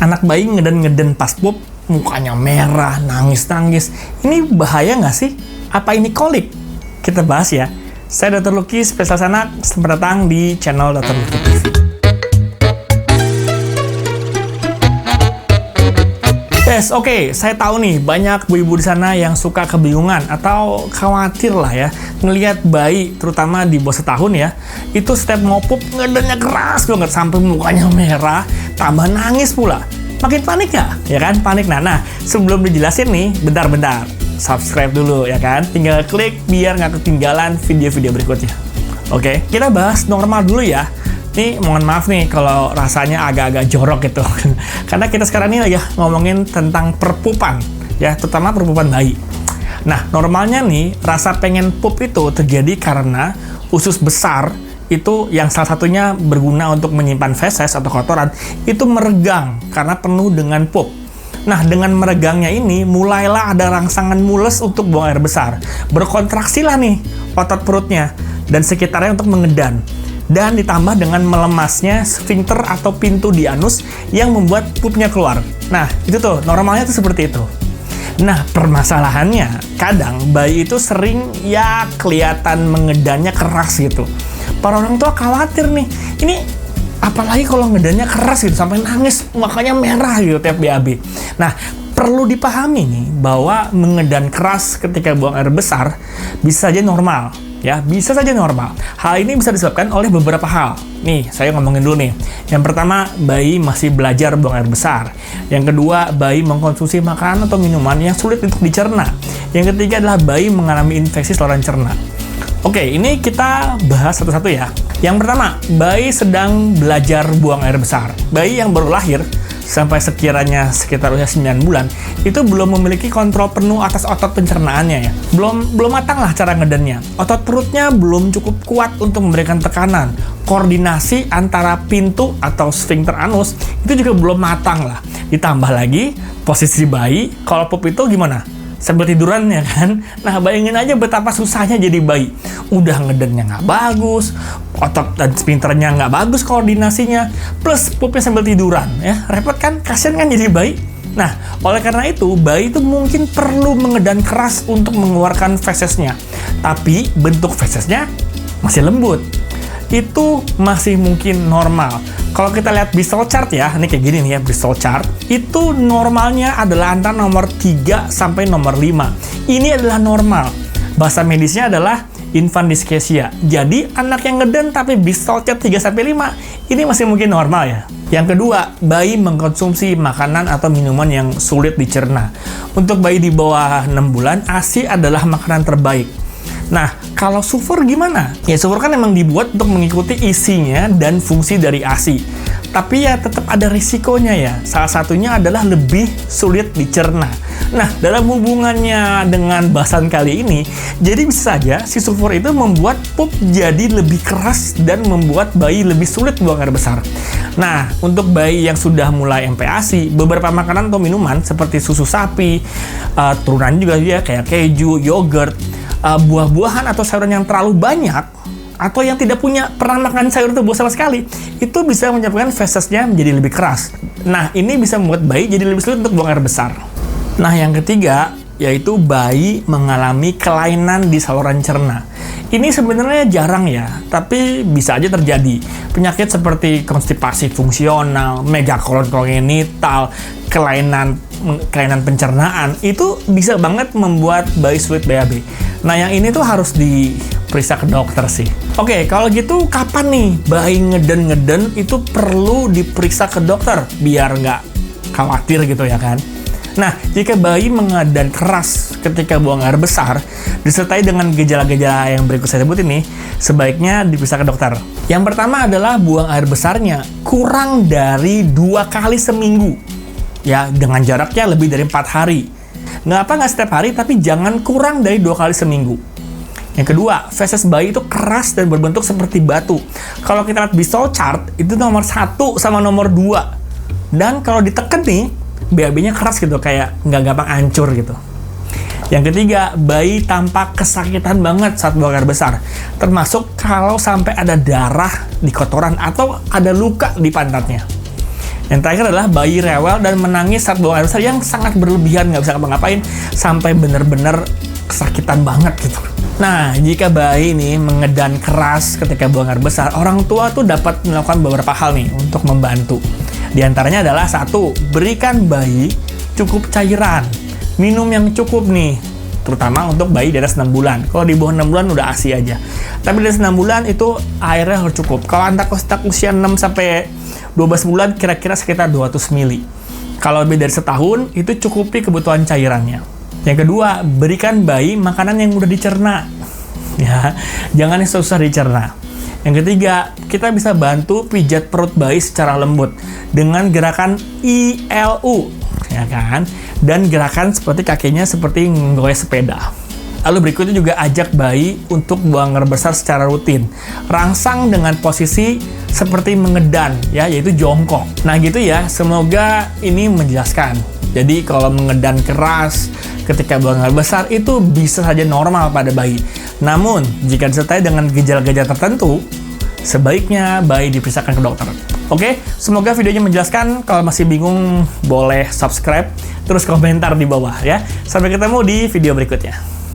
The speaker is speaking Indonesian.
Anak bayi ngeden-ngeden pas pup, mukanya merah, nangis-nangis. Ini bahaya nggak sih? Apa ini kolik? Kita bahas ya. Saya Dr. Lucky, spesialis anak. Selamat datang di channel Dr. Lucky TV. Yes, oke. Saya tahu nih, banyak ibu-ibu di sana yang suka kebingungan atau khawatir lah ya ngelihat bayi, terutama di bawah setahun ya, itu setiap mau pup ngedennya keras banget sampai mukanya merah, tambah nangis pula. Makin panik nggak? Ya kan, panik. Nah, sebelum dijelasin nih, bentar-bentar. Subscribe dulu ya kan, tinggal klik biar nggak ketinggalan video-video berikutnya. Oke, kita bahas normal dulu ya. Nih, mohon maaf nih kalau rasanya agak-agak jorok gitu. Karena kita sekarang ini lagi ngomongin tentang perpupan, ya, terutama perpupan bayi. Nah, normalnya nih, rasa pengen pup itu terjadi karena usus besar itu yang salah satunya berguna untuk menyimpan feses atau kotoran, itu meregang karena penuh dengan pup. Nah, dengan meregangnya ini, mulailah ada rangsangan mules untuk buang air besar. Berkontraksilah nih otot perutnya dan sekitarnya untuk mengedan. Dan ditambah dengan melemasnya sfinkter atau pintu di anus yang membuat pupnya keluar. Nah, itu tuh, normalnya tuh seperti itu. Nah, permasalahannya, kadang bayi itu sering ya kelihatan mengedannya keras gitu. Para orang tua khawatir nih, ini apalagi kalau ngedannya keras gitu, sampai nangis, makanya merah gitu tiap BAB. Nah, perlu dipahami nih, bahwa mengedan keras ketika buang air besar bisa saja normal. Ya, bisa saja normal. Hal ini bisa disebabkan oleh beberapa hal. Nih, saya ngomongin dulu nih. Yang pertama, bayi masih belajar buang air besar. Yang kedua, bayi mengkonsumsi makanan atau minuman yang sulit untuk dicerna. Yang ketiga adalah bayi mengalami infeksi saluran cerna. Oke, ini kita bahas satu-satu ya. Yang pertama, bayi sedang belajar buang air besar. Bayi yang baru lahir sampai sekiranya sekitar usia 9 bulan, itu belum memiliki kontrol penuh atas otot pencernaannya ya. Belum matang lah cara ngedennya. Otot perutnya belum cukup kuat untuk memberikan tekanan. Koordinasi antara pintu atau sfinkter anus itu juga belum matang lah. Ditambah lagi, posisi bayi, kalau pup itu gimana? Sambil tiduran ya kan? Nah, bayangin aja betapa susahnya jadi bayi. Udah ngedennya nggak bagus, otot dan sfinkternya nggak bagus koordinasinya, plus pupnya sambil tiduran ya. Repot kan? Kasian kan jadi bayi? Nah, oleh karena itu, bayi itu mungkin perlu mengedan keras untuk mengeluarkan fesesnya. Tapi bentuk fesesnya masih lembut. Itu masih mungkin normal. Kalau kita lihat Bristol chart ya, ini kayak gini nih ya, Bristol chart. Itu normalnya adalah antara nomor 3 sampai nomor 5. Ini adalah normal. Bahasa medisnya adalah infant dyschezia. Jadi, anak yang ngeden tapi Bristol chart 3 sampai 5, ini masih mungkin normal ya. Yang kedua, bayi mengkonsumsi makanan atau minuman yang sulit dicerna. Untuk bayi di bawah 6 bulan, ASI adalah makanan terbaik. Nah, kalau sulfur gimana? Ya, sulfur kan memang dibuat untuk mengikuti isinya dan fungsi dari ASI. Tapi ya tetap ada risikonya ya. Salah satunya adalah lebih sulit dicerna. Nah, dalam hubungannya dengan bahasan kali ini, jadi bisa saja si sulfur itu membuat pup jadi lebih keras dan membuat bayi lebih sulit buang air besar. Nah, untuk bayi yang sudah mulai MPASI, beberapa makanan atau minuman seperti susu sapi, turunan juga ya, kayak keju, yogurt, buah-buahan atau sayuran yang terlalu banyak atau yang tidak pernah makan sayur tebu sama sekali, itu bisa menyebabkan fesesnya menjadi lebih keras. Nah, ini bisa membuat bayi jadi lebih sulit untuk buang air besar. Nah, yang ketiga yaitu bayi mengalami kelainan di saluran cerna. Ini sebenarnya jarang ya, tapi bisa aja terjadi. Penyakit seperti konstipasi fungsional, megakolon kongenital, kelainan pencernaan itu bisa banget membuat bayi sulit BAB. Nah, yang ini tuh harus diperiksa ke dokter sih. Oke, kalau gitu kapan nih bayi ngeden-ngeden itu perlu diperiksa ke dokter biar nggak khawatir gitu ya kan? Nah, jika bayi mengedan keras ketika buang air besar, disertai dengan gejala-gejala yang berikut saya sebut ini, sebaiknya diperiksa ke dokter. Yang pertama adalah buang air besarnya kurang dari 2 kali seminggu. Ya, dengan jaraknya lebih dari 4 hari. Nggak setiap hari, tapi jangan kurang dari 2 kali seminggu. Yang kedua, feses bayi itu keras dan berbentuk seperti batu. Kalau kita lihat Bristol chart, itu nomor 1 sama nomor 2. Dan kalau diteken nih, BAB-nya keras gitu, kayak nggak gampang hancur gitu. Yang ketiga, bayi tampak kesakitan banget saat buang air besar. Termasuk kalau sampai ada darah di kotoran atau ada luka di pantatnya. Yang terakhir adalah bayi rewel dan menangis saat buang air besar yang sangat berlebihan, nggak bisa ngapa-ngapain, sampai bener-bener kesakitan banget gitu. Nah, jika bayi nih mengedan keras ketika buang air besar, orang tua tuh dapat melakukan beberapa hal nih untuk membantu. Di antaranya adalah 1, berikan bayi cukup cairan, minum yang cukup nih, terutama untuk bayi di atas 6 bulan. Kalau di bawah 6 bulan udah ASI aja. Tapi di atas 6 bulan itu airnya harus cukup. Kalau anak usia 6 sampai 12 bulan kira-kira sekitar 200 ml. Kalau lebih dari setahun, itu cukupi kebutuhan cairannya. Yang kedua, berikan bayi makanan yang mudah dicerna. Ya, jangan yang susah dicerna. Yang ketiga, kita bisa bantu pijat perut bayi secara lembut dengan gerakan ILU, ya kan? Dan gerakan seperti kakinya seperti menggoyang sepeda. Lalu berikutnya juga ajak bayi untuk buang air besar secara rutin. Rangsang dengan posisi seperti mengedan, ya, yaitu jongkok. Nah gitu ya, semoga ini menjelaskan. Jadi kalau mengedan keras ketika buang air besar itu bisa saja normal pada bayi. Namun, jika disertai dengan gejala-gejala tertentu, sebaiknya bayi diperiksakan ke dokter. Oke, semoga videonya menjelaskan. Kalau masih bingung, boleh subscribe, terus komentar di bawah ya. Sampai ketemu di video berikutnya.